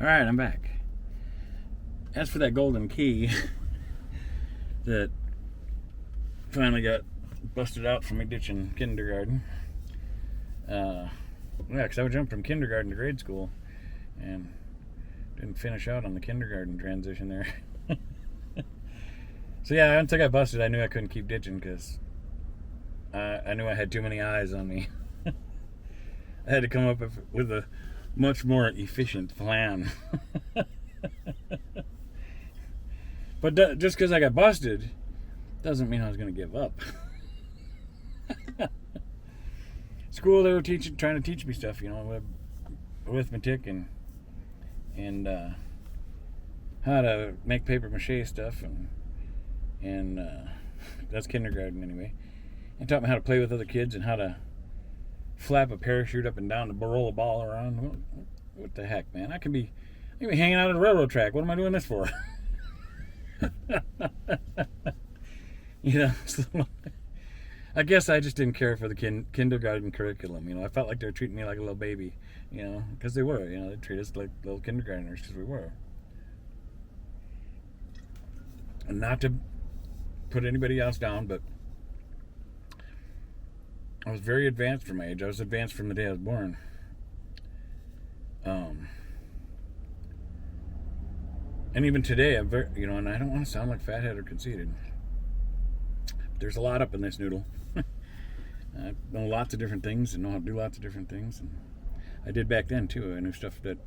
Alright, I'm back. As for that golden key that finally got busted out from me ditching kindergarten, yeah, because I would jump from kindergarten to grade school and didn't finish out on the kindergarten transition there. So yeah, once I got busted, I knew I couldn't keep ditching because I knew I had too many eyes on me. I had to come up with a much more efficient plan. But just because I got busted doesn't mean I was going to give up. School, they were trying to teach me stuff, arithmetic and how to make paper mache stuff, and that's kindergarten anyway. And taught me how to play with other kids and how to flap a parachute up and down to roll a ball around. What the heck, man? I can be hanging out at a railroad track. What am I doing this for? I guess I just didn't care for the kindergarten curriculum. I felt like they were treating me like a little baby, because they were. They treat us like little kindergartners because we were. And not to put anybody else down, but I was very advanced for my age. I was advanced from the day I was born. And even today, I'm very, and I don't want to sound like fathead or conceited. But there's a lot up in this noodle. I know lots of different things and know how to do lots of different things. And I did back then too. I knew stuff that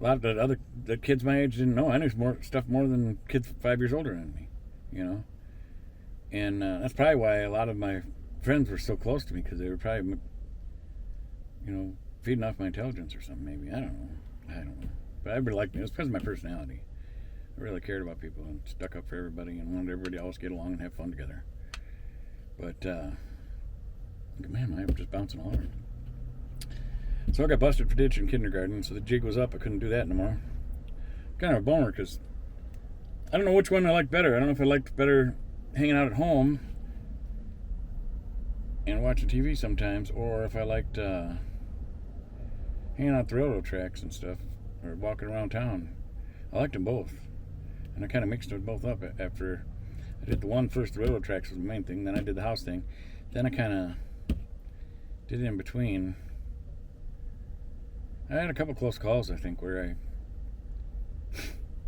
a lot of the kids my age didn't know. I knew more than kids 5 years older than me, And that's probably why a lot of my friends were so close to me, because they were probably, feeding off my intelligence or something. Maybe I don't know. But everybody liked me. It was because of my personality. I really cared about people and stuck up for everybody and wanted everybody else to get along and have fun together. But man, I'm just bouncing all over. So I got busted for ditching kindergarten, so the jig was up. I couldn't do that anymore. Kind of a bummer, because I don't know which one I liked better. I don't know if I liked better hanging out at home and watching TV sometimes, or if I liked hanging out at the railroad tracks and stuff, or walking around town. I liked them both, and I kind of mixed them both up. After I did the one first, the railroad tracks was the main thing, then I did the house thing, then I kind of did it in between. I had a couple close calls, I think, where I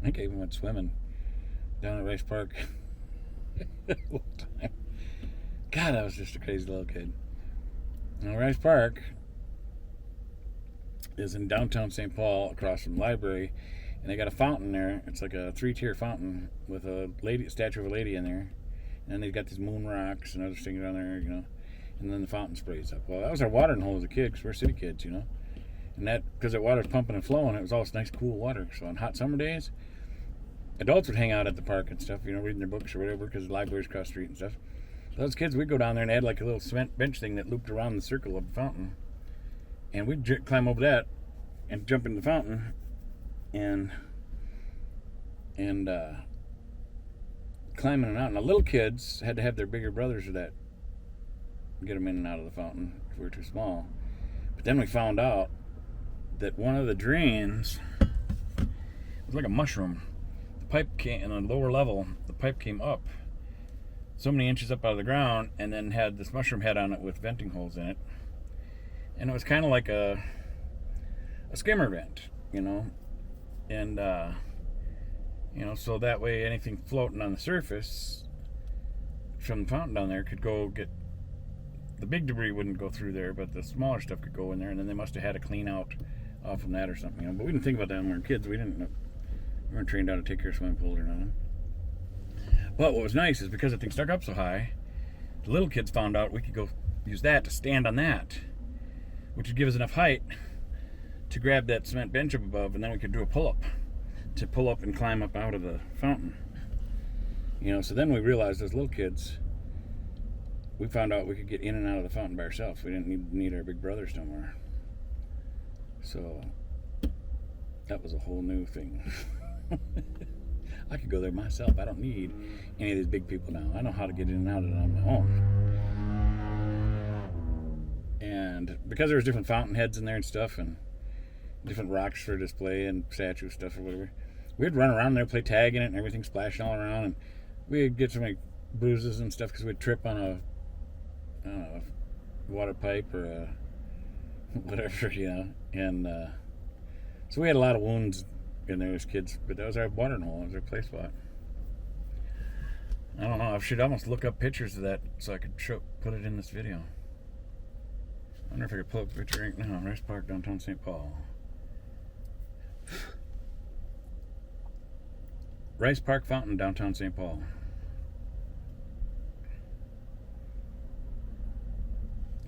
think I even went swimming down at Rice Park one time. God, I was just a crazy little kid. Now, Rice Park is in downtown St. Paul, across from the library, and they got a fountain there. It's like a 3-tier fountain with a statue of a lady in there, and they've got these moon rocks and other things down there, and then the fountain sprays up. Well, that was our watering hole as a kid, because we're city kids, and that, because that water's pumping and flowing, it was all nice, cool water. So on hot summer days, adults would hang out at the park and stuff, reading their books or whatever, because the library's across the street and stuff. Those kids, we'd go down there and add like a little cement bench thing that looped around the circle of the fountain, and we'd climb over that and jump in the fountain and climb in and out. And the little kids had to have their bigger brothers that get them in and out of the fountain if we were too small. But then we found out that one of the drains was like a mushroom. The pipe came in a lower level. The pipe came up so many inches up out of the ground, and then had this mushroom head on it with venting holes in it. And it was kind of like a skimmer vent, and so that way anything floating on the surface from the fountain down there could go get, the big debris wouldn't go through there, but the smaller stuff could go in there, and then they must have had a clean out off from that or something, but we didn't think about that when we were kids. We weren't trained how to take care of swimming pools or nothing. But what was nice is, because the thing stuck up so high, the little kids found out we could go use that to stand on that, which would give us enough height to grab that cement bench up above, and then we could do a pull-up to pull up and climb up out of the fountain. So then we realized as little kids, we found out we could get in and out of the fountain by ourselves. We didn't need our big brothers no more. So that was a whole new thing. I could go there myself. I don't need any of these big people now. I know how to get in and out of it on my own. And because there was different fountain heads in there and stuff, and different rocks for display and statue stuff or whatever. We'd run around there, play tag in it, and everything splashing all around, and we'd get some like bruises and stuff because we'd trip on a water pipe or a whatever, and so we had a lot of wounds in there as kids, but that was our watering hole. That was our play spot. I don't know. I should almost look up pictures of that so I could put it in this video. I wonder if I could pull up a picture right now. Rice Park, downtown St. Paul. Rice Park Fountain, downtown St. Paul.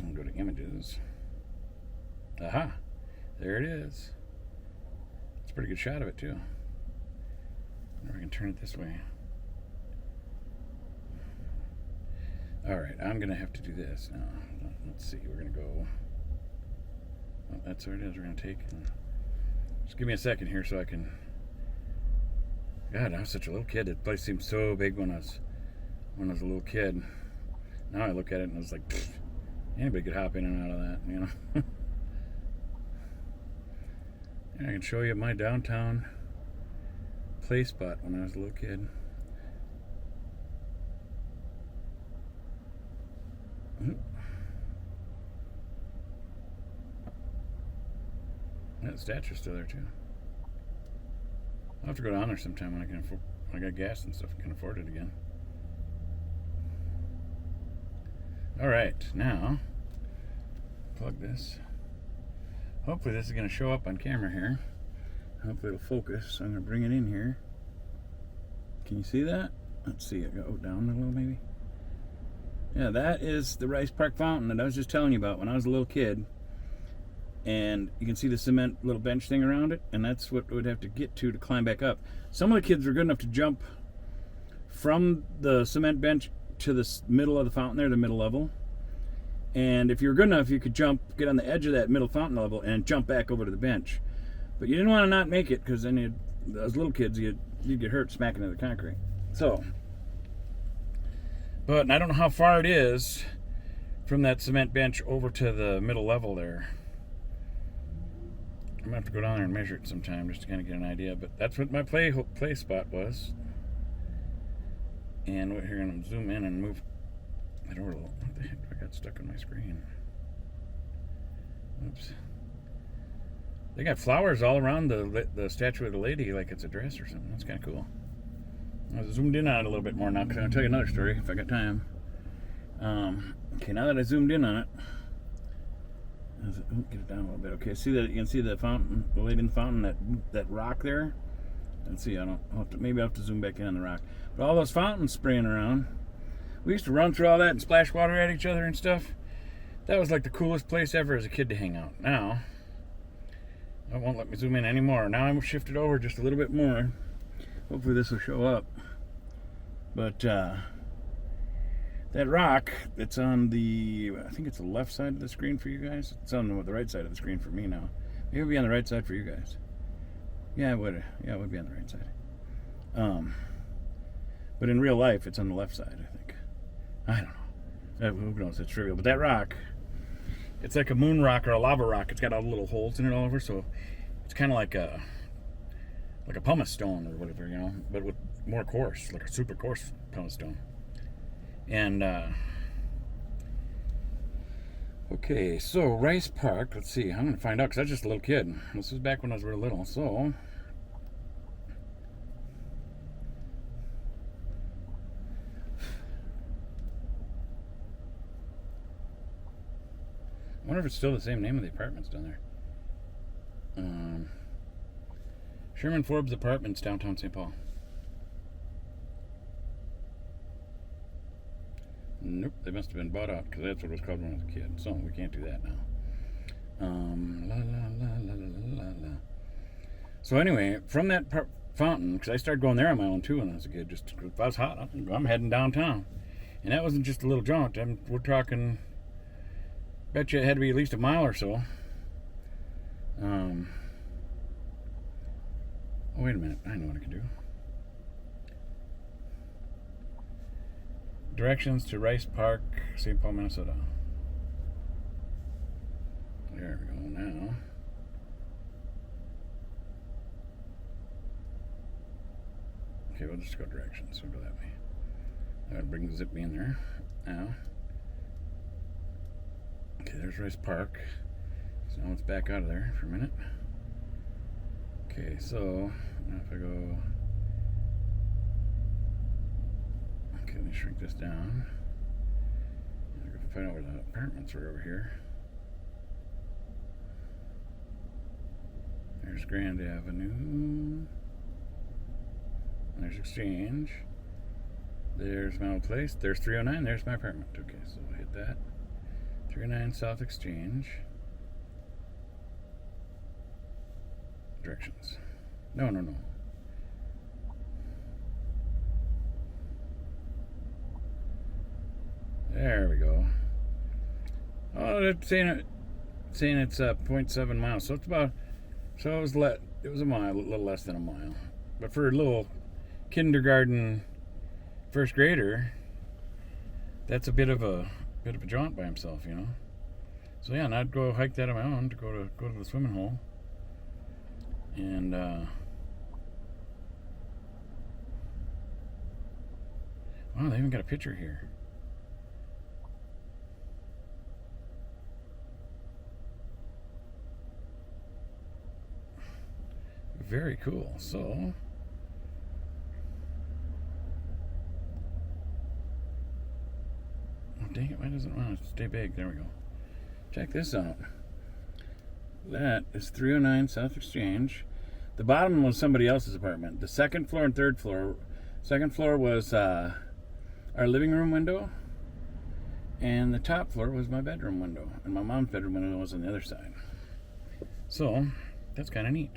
I'll go to images. Aha! There it is. It's a pretty good shot of it, too. I wonder if I can turn it this way. Alright, I'm going to have to do this now. Let's see, we're going to go... Oh, that's where it is. We're going to take... Just give me a second here so I can... God, I was such a little kid. That place seemed so big when I was a little kid. Now I look at it and I was like, anybody could hop in and out of that, And I can show you my downtown play spot when I was a little kid. That statue's still there too. I'll have to go down there sometime when I can afford, when I got gas and stuff and can afford it again. Alright, now plug this. Hopefully this is going to show up on camera here. Hopefully it'll focus. I'm going to bring it in here. Can you see that? Let's see it go down a little maybe. Yeah, that is the Rice Park Fountain that I was just telling you about when I was a little kid. And you can see the cement little bench thing around it, and that's what we'd have to get to climb back up. Some of the kids were good enough to jump from the cement bench to the middle of the fountain there, the middle level. And if you were good enough, you could get on the edge of that middle fountain level and jump back over to the bench. But you didn't want to not make it, because then as little kids, you'd get hurt smacking into the concrete. So, but I don't know how far it is from that cement bench over to the middle level there. I'm going to have to go down there and measure it sometime just to kind of get an idea. But that's what my play spot was. And we're going to zoom in and move it over a little. What the heck? I got stuck on my screen. Oops. They got flowers all around the statue of the lady like it's a dress or something. That's kind of cool. I zoomed in on it a little bit more now because I'm going to tell you another story if I got time. Okay, now that I zoomed in on it, get it down a little bit. Okay, see that? You can see the fountain, the lady in the fountain, that rock there. Let's see. Maybe I'll have to zoom back in on the rock. But all those fountains spraying around. We used to run through all that and splash water at each other and stuff. That was like the coolest place ever as a kid to hang out. Now, it won't let me zoom in anymore. Now I'm shifted over just a little bit more. Hopefully this will show up. But that rock that's on the, I think it's the left side of the screen for you guys. It's on the right side of the screen for me now. Maybe it'll be on the right side for you guys. Yeah, it would. Yeah, it would be on the right side. But in real life, it's on the left side, I think. I don't know. Who knows? It's trivial. But that rock, it's like a moon rock or a lava rock. It's got all the little holes in it all over, so it's kind of like a pumice stone or whatever, but with more coarse, like a super coarse pumice stone. And okay, so Rice Park. Let's see. I'm gonna find out because I was just a little kid. This was back when I was real little. So. I wonder if it's still the same name of the apartments down there. Sherman Forbes Apartments, downtown St. Paul. Nope, they must have been bought out because that's what it was called when I was a kid. So we can't do that now. So anyway, from that fountain, because I started going there on my own too when I was a kid. Just if I was hot, I'm heading downtown, and that wasn't just a little jaunt. We're talking. Bet you it had to be at least a mile or so. Oh, wait a minute. I know what I can do. Directions to Rice Park, St. Paul, Minnesota. There we go now. Okay, we'll just go directions. We'll go that way. I'm gonna bring zip me in there now. Okay, there's Rice Park. So now let's back out of there for a minute. Okay, so now if I go, okay, let me shrink this down. I'm gonna find out where the apartments are over here. There's Grand Avenue. There's Exchange. There's my old place. There's 309. There's my apartment. Okay, so we'll hit that. 309 South Exchange. Directions. No. There we go. Oh, it's saying it's 0.7 miles. So it's about, so it was a mile, a little less than a mile. But for a little kindergarten first grader, that's a bit of a jaunt by himself, you know. So yeah, and I'd go hike that on my own to go to the swimming hole. And wow, they even got a picture here. Very cool. So oh, dang it, why doesn't it want to stay big? There we go. Check this out. That is 309 South Exchange. The bottom was somebody else's apartment. The second floor and third floor. Second floor was our living room window, and the top floor was my bedroom window, and my mom's bedroom window was on the other side. So that's kind of neat.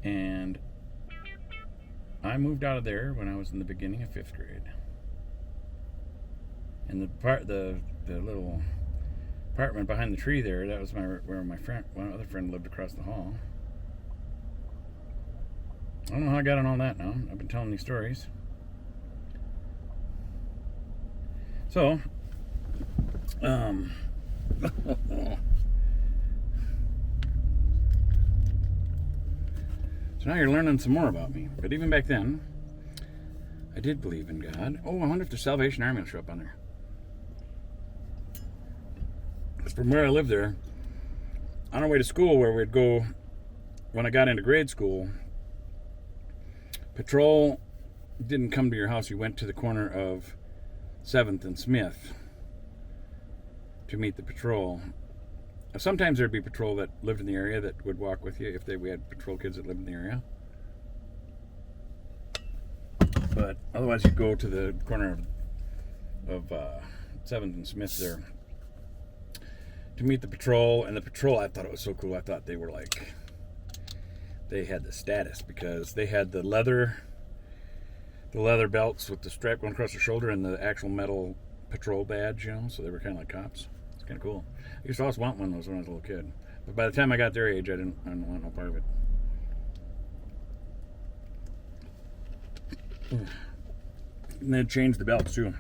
And I moved out of there when I was in the beginning of 5th grade. And the little apartment behind the tree there, that was where my friend, one other friend, lived across the hall. I don't know how I got on all that now. I've been telling these stories. So, so now you're learning some more about me. But even back then, I did believe in God. Oh, I wonder if the Salvation Army will show up on there. Because from where I lived there, on our way to school, where we'd go when I got into grade school, patrol didn't come to your house. You went to the corner of 7th and Smith to meet the patrol. Sometimes there'd be patrol that lived in the area that would walk with you if we had patrol kids that lived in the area. But otherwise, you'd go to the corner of 7th and Smith there to meet the patrol. And the patrol, I thought it was so cool. I thought they were like, they had the status because they had the leather belts with the strap going across the shoulder and the actual metal patrol badge, you know. So they were kind of like cops. It's kind of cool. I used to always want one of those when I was a little kid. But by the time I got their age, I didn't want no part of it. And they changed the belts too.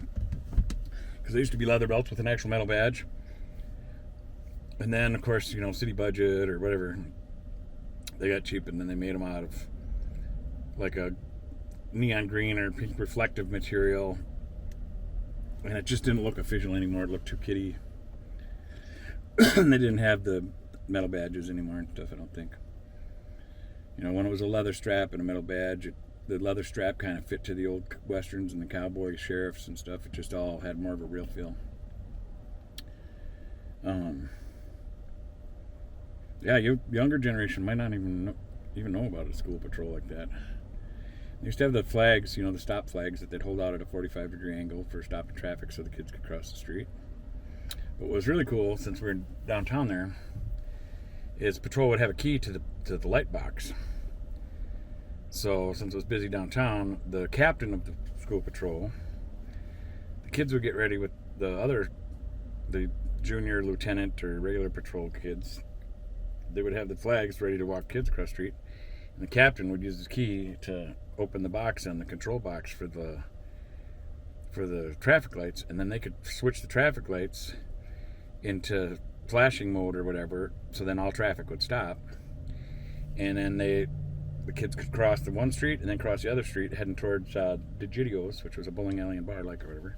Because they used to be leather belts with an actual metal badge. And then, of course, you know, city budget or whatever, they got cheap and then they made them out of like a neon green or pink reflective material. And it just didn't look official anymore. It looked too kiddie. And they didn't have the metal badges anymore and stuff, I don't think. You know, when it was a leather strap and a metal badge, the leather strap kind of fit to the old westerns and the cowboy sheriffs and stuff. It just all had more of a real feel. Yeah, younger generation might not even know about a school patrol like that. They used to have the flags, you know, the stop flags that they'd hold out at a 45-degree angle for stopping traffic so the kids could cross the street. But what was really cool, since we're downtown there, is patrol would have a key to the light box. So since it was busy downtown, the captain of the school patrol, the kids would get ready with the junior lieutenant or regular patrol kids. They would have the flags ready to walk kids across the street. And the captain would use his key to open the box on the control box for the traffic lights, and then they could switch the traffic lights into flashing mode or whatever, so then all traffic would stop. And then the kids could cross the one street and then cross the other street heading towards Digidio's, which was a bowling alley and bar, like, or whatever.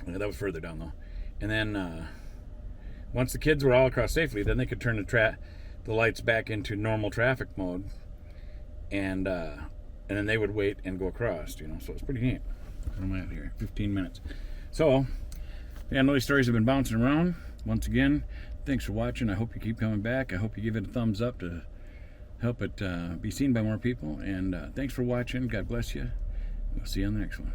That was further down, though. And then once the kids were all across safely, then they could turn the lights back into normal traffic mode, and then they would wait and go across, you know. So it's pretty neat. What am I at here? 15 minutes. So, yeah, these stories have been bouncing around. Once again, thanks for watching. I hope you keep coming back. I hope you give it a thumbs up to help it be seen by more people. And thanks for watching. God bless you. We'll see you on the next one.